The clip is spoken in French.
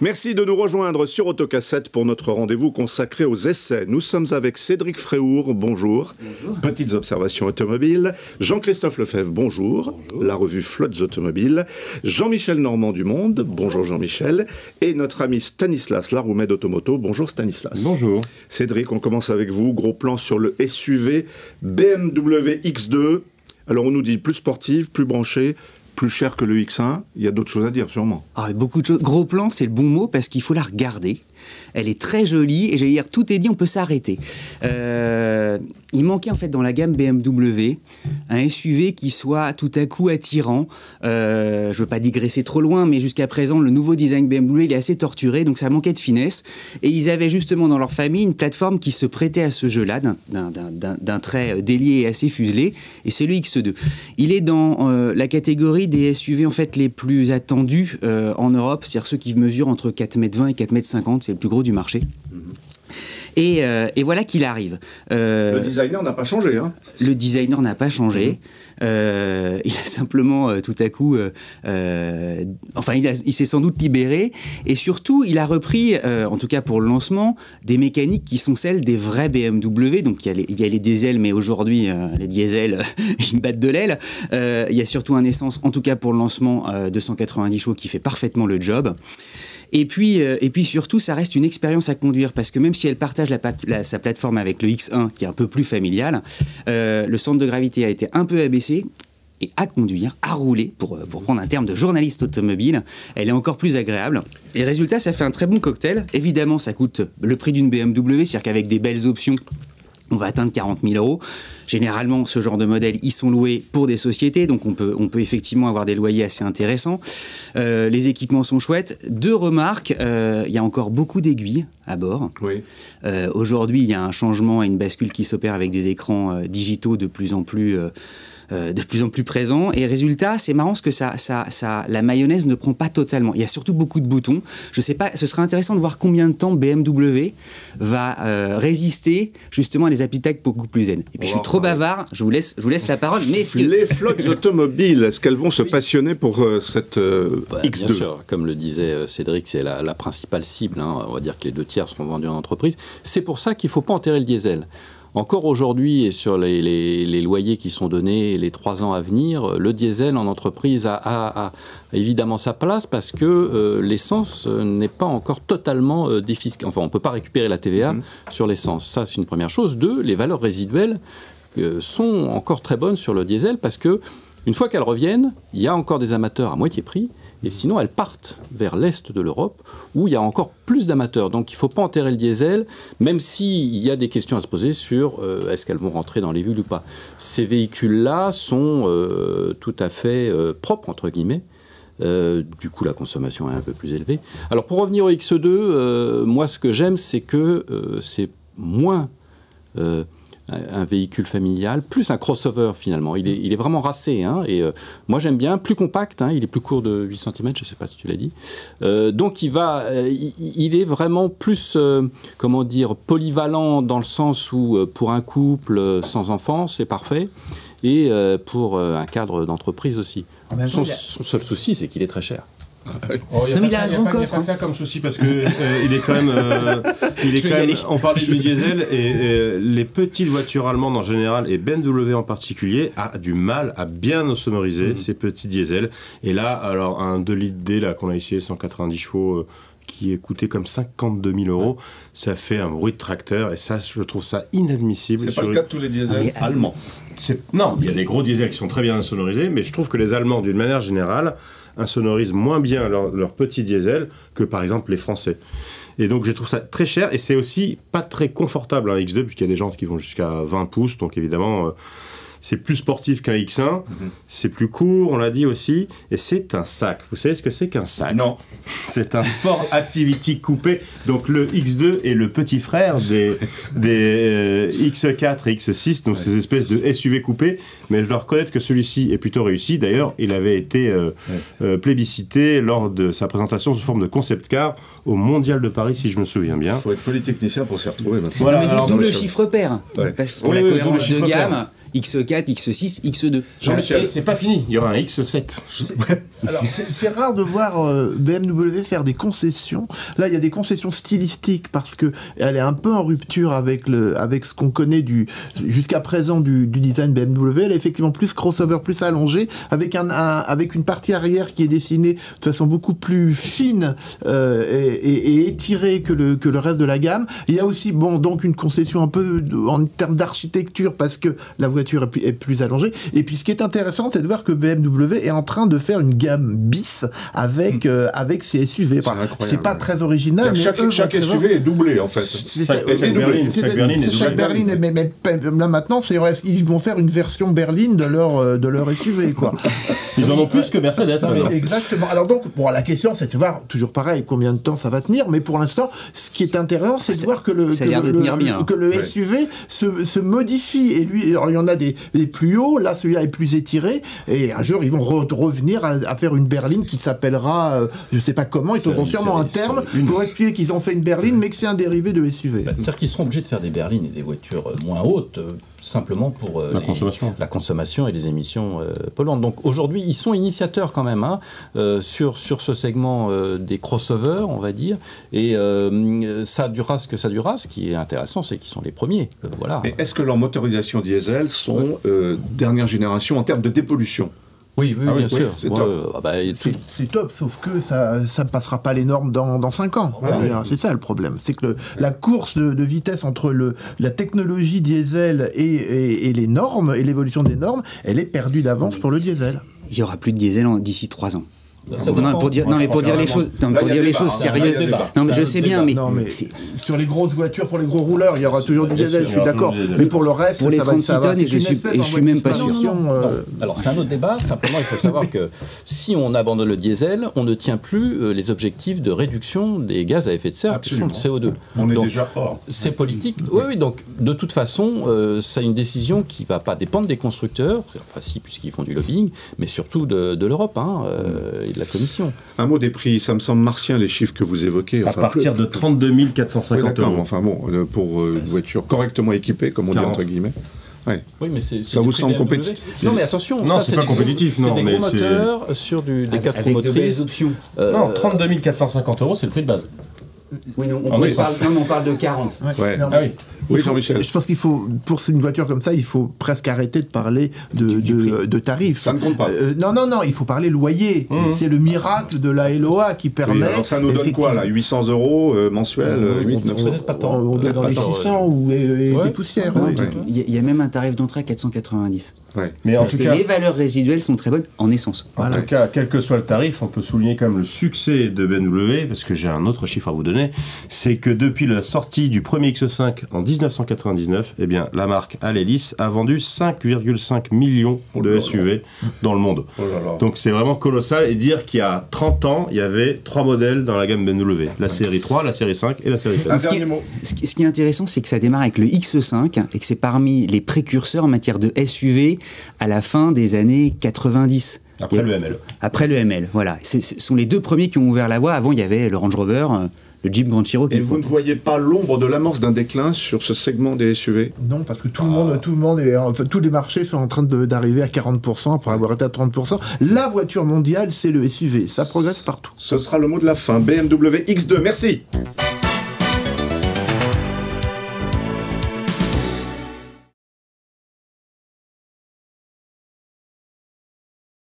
Merci de nous rejoindre sur Autocassette pour notre rendez-vous consacré aux essais. Nous sommes avec Cédric Fréhour, bonjour. Bonjour. Petites observations automobiles. Jean-Christophe Lefebvre, bonjour. Bonjour. La revue Flottes Automobiles. Jean-Michel Normand du Monde, bonjour Jean-Michel. Et notre ami Stanislas Laroumet d'Automoto, bonjour Stanislas. Bonjour. Cédric, on commence avec vous. Gros plan sur le SUV BMW X2. Alors on nous dit plus sportif, plus branché, plus cher que le X1, il y a d'autres choses à dire sûrement. Ah, beaucoup de choses. Gros plan, c'est le bon mot parce qu'il faut la regarder. Elle est très jolie et j'allais dire tout est dit, on peut s'arrêter. Il manquait en fait dans la gamme BMW un SUV qui soit tout à coup attirant. Je ne veux pas digresser trop loin, mais jusqu'à présent le nouveau design BMW il est assez torturé, donc ça manquait de finesse. Et ils avaient justement dans leur famille une plateforme qui se prêtait à ce jeu-là, d'un trait délié et assez fuselé, et c'est le X2. Il est dans la catégorie des SUV en fait les plus attendus en Europe, c'est-à-dire ceux qui mesurent entre 4,20 m et 4,50 m, c'est le plus gros du marché. Et voilà qu'il arrive. Le designer n'a pas changé. Hein. Le designer n'a pas changé. Il a simplement tout à coup... il s'est sans doute libéré. Et surtout, il a repris, en tout cas pour le lancement, des mécaniques qui sont celles des vrais BMW. Donc il y a les diesels, mais aujourd'hui, les diesels, ils battent de l'aile. Il y a surtout un essence, en tout cas pour le lancement, de 190 chevaux qui fait parfaitement le job. Et puis surtout, ça reste une expérience à conduire parce que même si elle partage sa plateforme avec le X1 qui est un peu plus familial, le centre de gravité a été un peu abaissé et à conduire, à rouler, pour prendre un terme de journaliste automobile, elle est encore plus agréable. Et résultat, ça fait un très bon cocktail. Évidemment, ça coûte le prix d'une BMW, c'est-à-dire qu'avec des belles options, on va atteindre 40 000 €. Généralement, ce genre de modèles, ils sont loués pour des sociétés, donc on peut effectivement avoir des loyers assez intéressants. Les équipements sont chouettes. Deux remarques, il y a encore beaucoup d'aiguilles à bord. Oui. Aujourd'hui, il y a un changement et une bascule qui s'opère avec des écrans digitaux de plus en plus présent. Et résultat, c'est marrant parce que la mayonnaise ne prend pas totalement. Il y a surtout beaucoup de boutons. Je sais pas, ce serait intéressant de voir combien de temps BMW va résister justement à des applications beaucoup plus zen. Et puis je suis trop bavard, je vous laisse la parole. Mais les flottes automobiles, est-ce qu'elles vont se passionner pour cette X2 Bien sûr, comme le disait Cédric, c'est la principale cible. Hein. On va dire que les 2/3 seront vendus en entreprise. C'est pour ça qu'il ne faut pas enterrer le diesel. Encore aujourd'hui, et sur les loyers qui sont donnés les 3 ans à venir, le diesel en entreprise a évidemment sa place parce que l'essence n'est pas encore totalement défiscale. Enfin, on ne peut pas récupérer la TVA sur l'essence. Ça, c'est une première chose. 2, les valeurs résiduelles sont encore très bonnes sur le diesel parce que une fois qu'elles reviennent, il y a encore des amateurs à moitié prix. Et sinon, elles partent vers l'est de l'Europe, où il y a encore plus d'amateurs. Donc, il ne faut pas enterrer le diesel, même s'il y a des questions à se poser sur est-ce qu'elles vont rentrer dans les villes ou pas. Ces véhicules-là sont tout à fait propres, entre guillemets. Du coup, la consommation est un peu plus élevée. Alors, pour revenir au X2, moi, ce que j'aime, c'est que c'est moins... un véhicule familial, plus un crossover finalement. Il est vraiment racé. Hein, et moi j'aime bien, plus compact, hein, il est plus court de 8 cm, je ne sais pas si tu l'as dit. Donc il est vraiment plus, polyvalent dans le sens où pour un couple sans enfant, c'est parfait. Et pour un cadre d'entreprise aussi. Son seul souci, c'est qu'il est très cher. Il n'y a pas que ça comme souci parce que il est quand même, on parlait du diesel et les petites voitures allemandes en général et BMW en particulier a du mal à bien sonoriser ces petits diesels. Et là, alors un 2 litres D là qu'on a essayé 190 chevaux qui est coûté comme 52 000 €, ça fait un bruit de tracteur et ça, je trouve ça inadmissible. C'est pas le cas de tous les diesels allemands. Non, il y a des gros diesels qui sont très bien sonorisés, mais je trouve que les Allemands, d'une manière générale, insonorisent moins bien leur petit diesel que par exemple les Français. Et donc je trouve ça très cher et c'est aussi pas très confortable un X2 puisqu'il y a des jantes qui vont jusqu'à 20 pouces, donc évidemment c'est plus sportif qu'un X1, c'est plus court, on l'a dit aussi, et c'est un sac. Vous savez ce que c'est qu'un sac? Non. C'est un Sport Activity coupé, donc le X2 est le petit frère des X4 et X6, donc ces espèces de SUV coupés, mais je dois reconnaître que celui-ci est plutôt réussi. D'ailleurs, il avait été plébiscité lors de sa présentation sous forme de concept car au Mondial de Paris, si je me souviens bien. Il faut être polytechnicien pour s'y retrouver maintenant. Voilà, mais d'où le chiffre pair, parce que pour la cohérence de gamme... X4, X6, X2. Jean-Michel, c'est pas fini, il y aura un X7. Alors, c'est rare de voir BMW faire des concessions. Là, il y a des concessions stylistiques parce que elle est un peu en rupture avec ce qu'on connaît jusqu'à présent du design BMW. Elle est effectivement plus crossover, plus allongée, avec une partie arrière qui est dessinée de façon beaucoup plus fine et étirée que le reste de la gamme. Il y a aussi, donc une concession un peu en termes d'architecture parce que la voiture est plus allongée. Et puis, ce qui est intéressant, c'est de voir que BMW est en train de faire une gamme bis avec ses SUV. C'est pas très original, mais chaque SUV est doublé en fait. Chaque berline, mais là maintenant, ils vont faire une version berline de leur SUV, quoi. Ils en ont plus que Mercedes. Exactement. Alors donc, la question, c'est de voir toujours pareil combien de temps ça va tenir, mais pour l'instant, ce qui est intéressant, c'est de voir que le SUV se modifie. Et lui, alors il y en a des plus hauts. Là, celui-là est plus étiré. Et un jour, ils vont revenir à faire une berline qui s'appellera, je sais pas comment, ils trouveront sûrement un terme pour expliquer qu'ils ont fait une berline, mais que c'est un dérivé de SUV. C'est-à-dire qu'ils seront obligés de faire des berlines et des voitures moins hautes, simplement pour la consommation et les émissions polluantes. Donc aujourd'hui, ils sont initiateurs quand même sur ce segment des crossovers, on va dire, et ça durera ce que ça durera. Ce qui est intéressant, c'est qu'ils sont les premiers. Voilà. Et est-ce que leurs motorisations diesel sont dernière génération en termes de dépollution ? Oui, bien sûr. C'est top. C'est top, sauf que ça ne passera pas les normes dans 5 ans. Voilà. C'est ça le problème. C'est que la course de vitesse entre la technologie diesel et les normes, et l'évolution des normes, elle est perdue d'avance pour le diesel. Il n'y aura plus de diesel d'ici 3 ans. Pour dire les choses sérieuses. Non, mais je sais bien, mais sur les grosses voitures, pour les gros rouleurs, il y aura toujours du diesel, je suis d'accord. Mais pour le reste, pour les 36 tonnes, et je suis même pas sûr. Alors c'est un autre débat. Simplement, il faut savoir que si on abandonne le diesel, on ne tient plus les objectifs de réduction des gaz à effet de serre, qui sont le CO2. On est déjà hors. C'est politique. Oui. Donc de toute façon, c'est une décision qui ne va pas dépendre des constructeurs, enfin si, puisqu'ils font du lobbying, mais surtout de l'Europe. De la Commission. Un mot des prix, ça me semble martien les chiffres que vous évoquez. À partir de 32 450 euros. Enfin bon, pour une voiture correctement équipée, comme on dit entre guillemets. Ouais. Oui, mais ça vous semble compétitif? Non, mais attention, non, c'est pas compétitif. C'est des gros moteurs sur des 4 roues motrices. Non, 32 450 euros, c'est le prix de base. Oui, non, on parle de 40. Ouais. Non, oui, Jean-Michel. Je pense qu'il faut, pour une voiture comme ça, il faut presque arrêter de parler de tarifs. Ça ne compte pas. Non, il faut parler loyer. C'est le miracle de la LOA qui permet... alors ça nous donne quoi, là, 800 euros mensuels, 800-900 pas tant. On doit dans les 600 ou des poussières. Il y a même un tarif d'entrée à 490. Ouais. Mais parce que les valeurs résiduelles sont très bonnes en essence. En tout cas, quel que soit le tarif, on peut souligner quand même le succès de BMW, parce que j'ai un autre chiffre à vous donner, c'est que depuis la sortie du premier X5 en 1999, eh bien, la marque Alelis a vendu 5,5 millions de SUV dans le monde. Donc c'est vraiment colossal, et dire qu'il y a 30 ans, il y avait 3 modèles dans la gamme BMW, la série 3, la série 5 et la série 7. Ce qui est intéressant, c'est que ça démarre avec le X5 et que c'est parmi les précurseurs en matière de SUV à la fin des années 90. Après le ML. Après le ML, voilà. Ce sont les 2 premiers qui ont ouvert la voie. Avant, il y avait le Range Rover, le Jeep Grand Cherokee. Et vous ne voyez pas l'ombre de l'amorce d'un déclin sur ce segment des SUV? Non, parce que tout le monde tous les marchés sont en train d'arriver à 40% après avoir été à 30%. La voiture mondiale, c'est le SUV. Ça progresse partout. Ce sera le mot de la fin. BMW X2, merci.